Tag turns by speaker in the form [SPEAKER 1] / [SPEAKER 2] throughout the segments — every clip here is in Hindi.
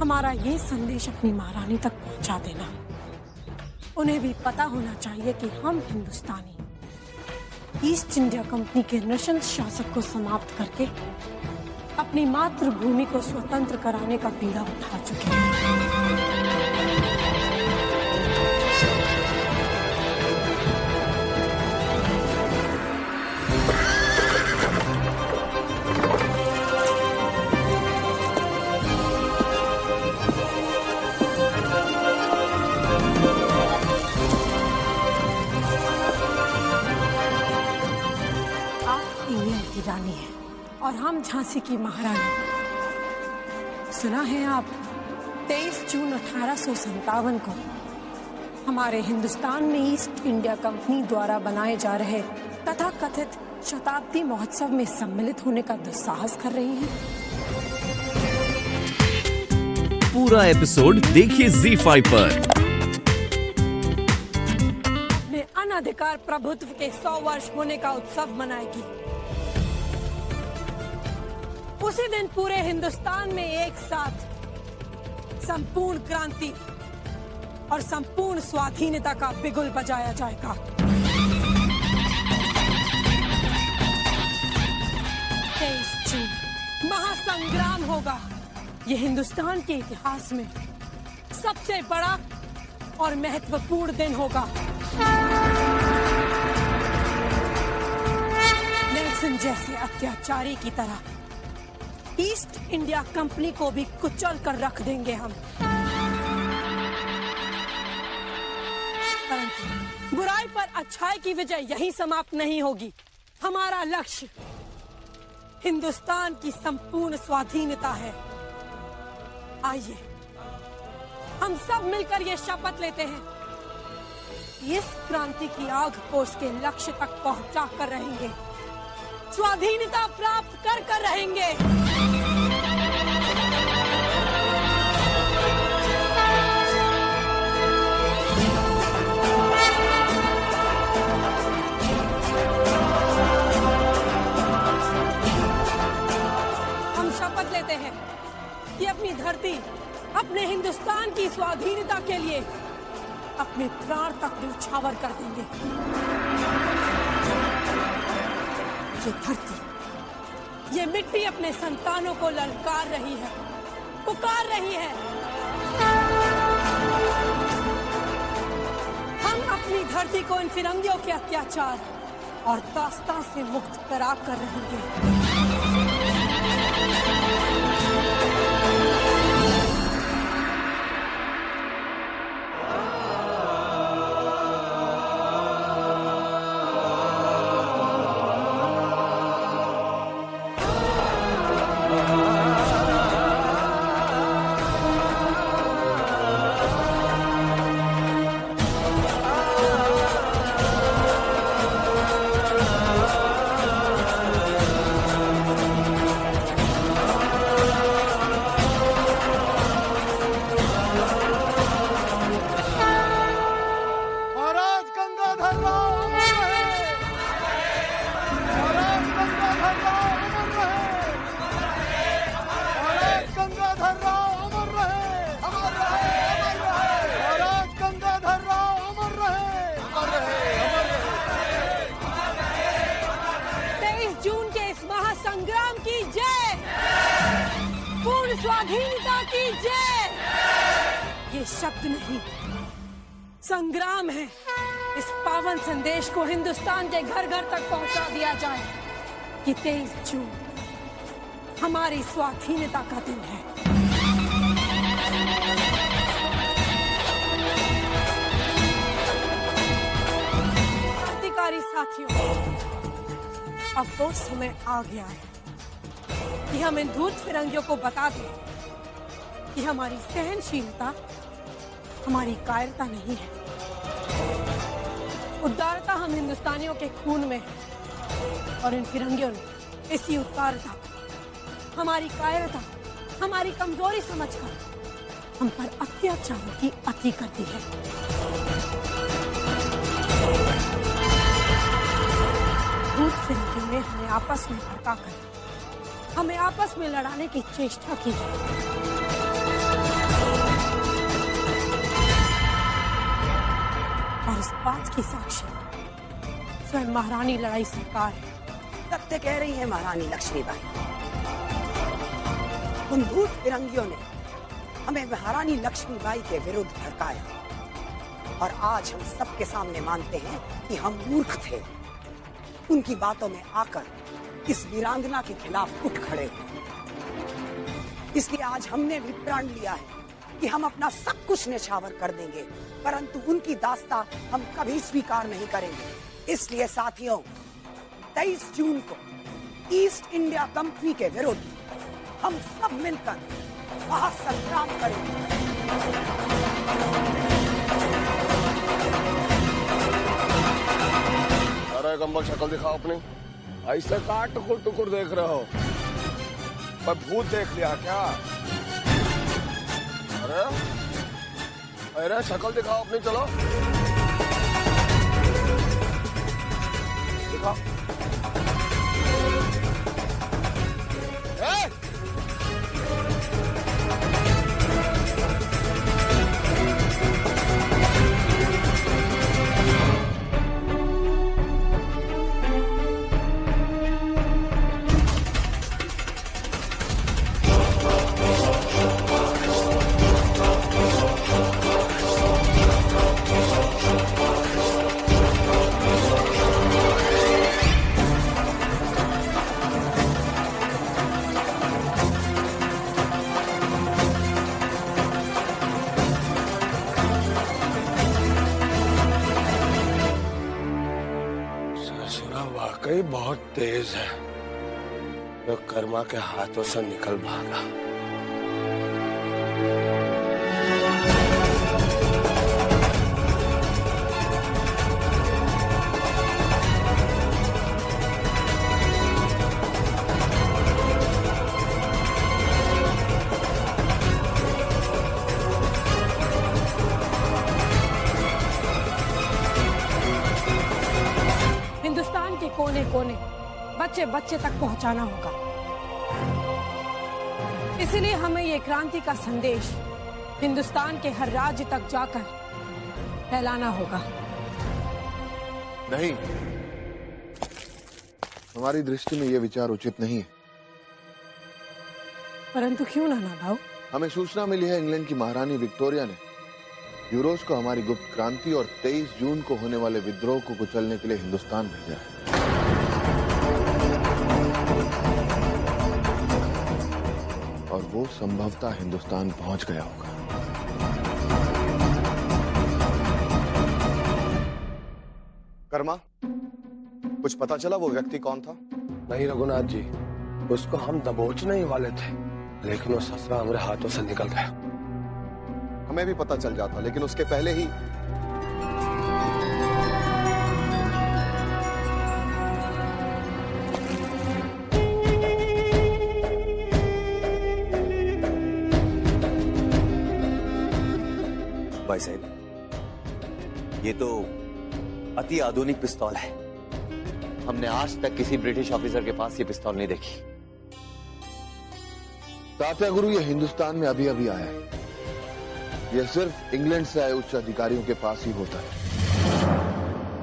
[SPEAKER 1] हमारा ये संदेश अपनी महारानी तक पहुंचा देना। उन्हें भी पता होना चाहिए कि हम हिंदुस्तानी ईस्ट इंडिया कंपनी के नृशंस शासक को समाप्त करके अपनी मातृभूमि को स्वतंत्र कराने का बीड़ा उठा चुके हैं। रानी है और हम झांसी की महारानी। सुना है आप 23 जून 1857 को हमारे हिंदुस्तान में ईस्ट इंडिया कंपनी द्वारा बनाए जा रहे तथा कथित शताब्दी महोत्सव में सम्मिलित होने का दुस्साहस कर रही हैं।
[SPEAKER 2] पूरा एपिसोड देखिए ZEE5 पर।
[SPEAKER 1] अपने अनाधिकार प्रभुत्व के 100 वर्ष होने का उत्सव मनाएगी। उसी दिन पूरे हिंदुस्तान में एक साथ संपूर्ण क्रांति और संपूर्ण स्वाधीनता का बिगुल बजाया जाएगा। 23 जून महासंग्राम होगा। ये हिंदुस्तान के इतिहास में सबसे बड़ा और महत्वपूर्ण दिन होगा। नेल्सन जैसे अत्याचारी की तरह ईस्ट इंडिया कंपनी को भी कुचल कर रख देंगे हम। परंतु बुराई पर अच्छाई की विजय यहीं समाप्त नहीं होगी। हमारा लक्ष्य हिंदुस्तान की संपूर्ण स्वाधीनता है। आइए हम सब मिलकर ये शपथ लेते हैं, इस क्रांति की आग को उसके लक्ष्य तक पहुंचा कर रहेंगे, स्वाधीनता प्राप्त कर रहेंगे। शपथ लेते हैं कि अपनी धरती, अपने हिंदुस्तान की स्वाधीनता के लिए अपने प्राण तक न्यौछावर कर देंगे। ये धरती, ये मिट्टी अपने संतानों को ललकार रही है, पुकार रही है। हम अपनी धरती को इन फिरंगियों के अत्याचार और दास्तां से मुक्त करा कर रहेंगे। स्वाधीनता की जय। ये शब्द नहीं, संग्राम है। इस पावन संदेश को हिंदुस्तान के घर घर तक पहुंचा दिया जाए कि 23 जून हमारी स्वाधीनता का दिन है। क्रांतिकारी साथियों, अब वो समय आ गया है कि हम इन धूर्त फिरंगियों को बता दें कि हमारी सहनशीलता हमारी कायरता नहीं है। उदारता हम हिंदुस्तानियों के खून में है और इन फिरंगियों ने इसी उदारता, हमारी कायरता, हमारी कमजोरी समझकर हम पर अत्याचारों की अति कर दी है। धूर्त फिरंगियों ने हमें आपस में भड़का कर हमें आपस में लड़ाने की चेष्टा की है। की साक्षी स्वयं महारानी लड़ाई सरकार है।
[SPEAKER 3] सत्य कह रही है महारानी लक्ष्मीबाई। उन भूत फिरंगियों ने हमें महारानी लक्ष्मीबाई के विरुद्ध भड़काया और आज हम सबके सामने मानते हैं कि हम मूर्ख थे। उनकी बातों में आकर इस वीरांगना के खिलाफ उठ खड़े हुए। इसलिए आज हमने भी प्रण लिया है कि हम अपना सब कुछ न्यौछावर कर देंगे, परंतु उनकी दास्तां हम कभी स्वीकार नहीं करेंगे। इसलिए साथियों, 23 जून को ईस्ट इंडिया कंपनी के विरुद्ध हम सब मिलकर महासंग्राम करेंगे।
[SPEAKER 4] अरे गंबक, शक्ल दिखाओ अपनी। ऐसे कहा टुकुर टुकुर देख रहे हो? पर भूत देख लिया क्या? अरे शक्ल दिखाओ अपनी, चलो दिखाओ। वाकई बहुत तेज है, जो कर्मा के हाथों से निकल भागा।
[SPEAKER 1] हिंदुस्तान के कोने कोने, बच्चे बच्चे तक पहुंचाना होगा। इसलिए हमें ये क्रांति का संदेश हिंदुस्तान के हर राज्य तक जाकर फैलाना होगा।
[SPEAKER 5] नहीं, हमारी दृष्टि में ये विचार उचित नहीं है।
[SPEAKER 1] परंतु क्यों ना भाऊ?
[SPEAKER 5] हमें सूचना मिली है इंग्लैंड की महारानी विक्टोरिया ने यूरोस को हमारी गुप्त क्रांति और 23 जून को होने वाले विद्रोह को कुचलने के लिए हिंदुस्तान भेजा है। और वो संभवतः हिंदुस्तान पहुंच गया होगा।
[SPEAKER 6] कर्मा, कुछ पता चला वो व्यक्ति कौन था?
[SPEAKER 4] नहीं रघुनाथ जी, उसको हम दबोचने ही वाले थे, लेकिन वो ससुरा हमारे हाथों से निकल गया।
[SPEAKER 6] हमें भी पता चल जाता, लेकिन उसके पहले ही
[SPEAKER 7] भाई साहब, ये तो अति आधुनिक पिस्तौल है। हमने आज तक किसी ब्रिटिश ऑफिसर के पास ये पिस्तौल नहीं देखी।
[SPEAKER 5] तात्या गुरु, ये हिंदुस्तान में अभी अभी आया है। यह सिर्फ इंग्लैंड से आए उच्च अधिकारियों के पास ही होता है।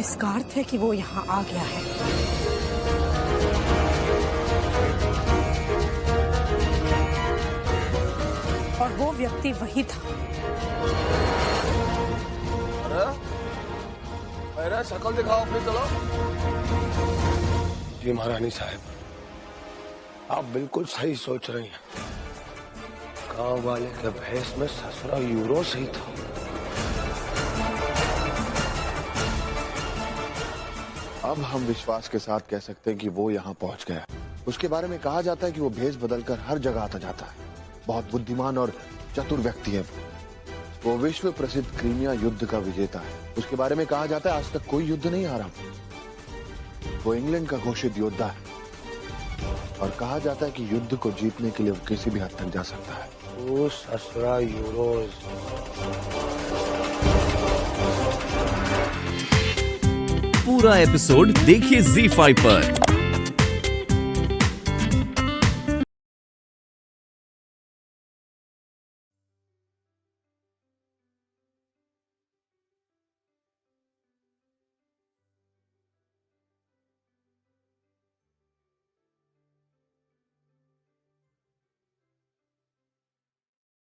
[SPEAKER 1] इसका अर्थ है कि वो यहाँ आ गया है। और वो व्यक्ति वही था।
[SPEAKER 4] अरे शक्ल दिखाओ अपनी, चलो। जी महारानी साहब, आप बिल्कुल सही सोच रही हैं। गांव वाले के भेष में ससुरा यूरोस ही था।
[SPEAKER 5] अब हम विश्वास के साथ कह सकते हैं कि वो यहाँ पहुंच गया। उसके बारे में कहा जाता है कि वो भेष बदलकर हर जगह आता जाता है। बहुत बुद्धिमान और चतुर व्यक्ति है वो विश्व प्रसिद्ध क्रीमिया युद्ध का विजेता है। उसके बारे में कहा जाता है आज तक कोई युद्ध नहीं हारा। वो इंग्लैंड का घोषित योद्धा है और कहा जाता है कि युद्ध को जीतने के लिए वो किसी भी हद तक जा सकता है।
[SPEAKER 4] वो ससुरा यूरोस।
[SPEAKER 2] पूरा एपिसोड देखिए ZEE5 पर।